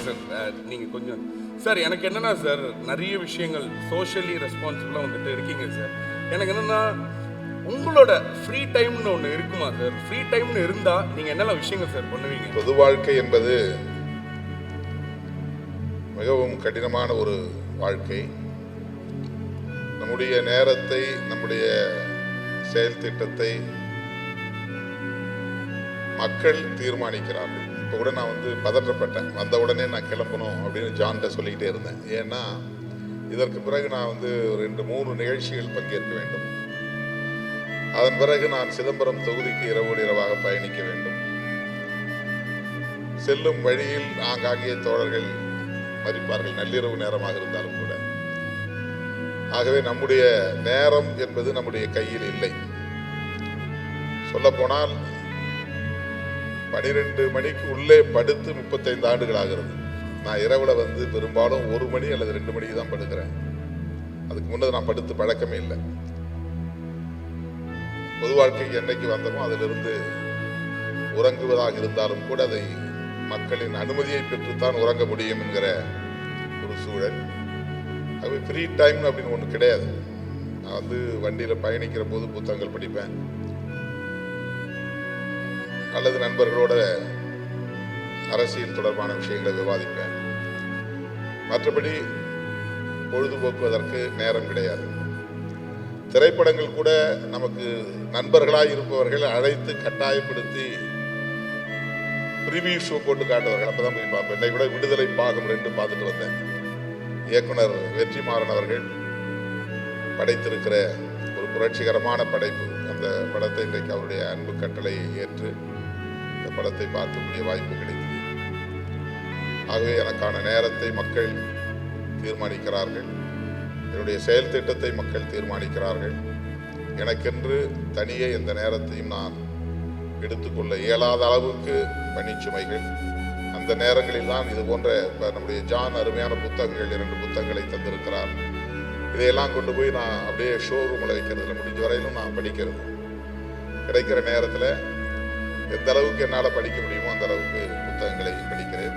Sir நீங்கள் கொஞ்சம் sir எனக்கு என்னென்னா சார் நிறைய விஷயங்கள் சோஷியலி ரெஸ்பான்சிபிளாக வந்துட்டு இருக்கீங்க சார். எனக்கு என்னென்னா உங்களோட ஃப்ரீ டைம்னு ஒன்று இருக்குமா சார்? ஃப்ரீ டைம்னு இருந்தால் நீங்கள் என்னெல்லாம் விஷயங்கள் சார் பண்ணுவீங்க? பொது வாழ்க்கை என்பது மிகவும் கடினமான ஒரு வாழ்க்கை. நம்முடைய நேரத்தை, நம்முடைய செயல் திட்டத்தை மக்கள் தீர்மானிக்கிறார்கள். இப்போ கூட நான் பதற்றப்பட்டேன். வந்த உடனே நான் கிளம்பணும் அப்படின்னு ஜான்கிட்ட சொல்லிக்கிட்டே இருந்தேன். ஏன்னா இதற்கு பிறகு நான் 2-3 நிகழ்ச்சிகள் பங்கேற்க வேண்டும். அதன் பிறகு நான் சிதம்பரம் தொகுதிக்கு இரவோடு இரவாக பயணிக்க வேண்டும். செல்லும் வழியில் ஆங்காங்கே தோழர்கள் மதிப்பார்கள், நள்ளிரவு நேரமாக இருந்தாலும் கூட. ஆகவே நம்முடைய நேரம் என்பது நம்முடைய கையில் இல்லை. சொல்ல போனால் 12 மணிக்கு உள்ளே படுத்து 35 ஆண்டுகள் ஆகிறது. நான் இரவுல பெரும்பாலும் 1 மணி அல்லது 2 மணிக்கு தான் படுக்கிறேன். அதுக்கு முன்னது நான் படுத்து பழக்கமே இல்லை. பொது வாழ்க்கைக்கு என்னைக்கு வந்தோமோ அதிலிருந்து உறங்குவதாக இருந்தாலும் கூட அதை மக்களின் அனுமதியை பெற்றுத்தான் உறங்க முடியும் என்கிற ஒரு சூழல். அது ஃப்ரீ டைம் அப்படின்னு ஒன்று கிடையாது. நான் வண்டியில் பயணிக்கிற போது புத்தகங்கள் படிப்பேன், அல்லது நண்பர்களோட அரசியல் தொடர்பான விஷயங்களை விவாதிப்பேன். மற்றபடி பொழுதுபோக்குவதற்கு நேரம் கிடையாது. திரைப்படங்கள் கூட நமக்கு நண்பர்களாக இருப்பவர்கள் அழைத்து கட்டாயப்படுத்தி ப்ரிவியூ ஷோ போட்டு காட்டுவார்கள். அப்பதான் போய் பார்ப்பேன். இன்னைக்கு கூட விடுதலை பாகம் 2 பார்த்துட்டு வந்தேன். இயக்குனர் வெற்றிமாறன் அவர்கள் படைத்திருக்கிற ஒரு புரட்சிகரமான படைப்பு. அந்த படத்தை இன்றைக்கு அவருடைய அன்பு கட்டளை ஏற்று இந்த படத்தை பார்க்கக்கூடிய வாய்ப்பு கிடைத்தது. ஆகவே எனக்கான நேரத்தை மக்கள் தீர்மானிக்கிறார்கள், என்னுடைய செயல் திட்டத்தை மக்கள் தீர்மானிக்கிறார்கள். எனக்கென்று தனியே எந்த நேரத்தையும் நான் எடுத்துக்கொள்ள இயலாத அளவுக்கு பணிச்சுமைகள். அந்த நேரங்களில் தான் இது போன்ற நம்முடைய ஜான் அருமையான புத்தகங்கள் 2 புத்தகங்களை தந்திருக்கிறார். இதையெல்லாம் கொண்டு போய் நான் அப்படியே ஷோரூமில் வைக்கிறதுல முடிஞ்ச வரையிலும் நான் படிக்கிறது. கிடைக்கிற நேரத்தில் எந்த அளவுக்கு என்னால் படிக்க முடியுமோ அந்த அளவுக்கு புத்தகங்களை படிக்கிறேன்.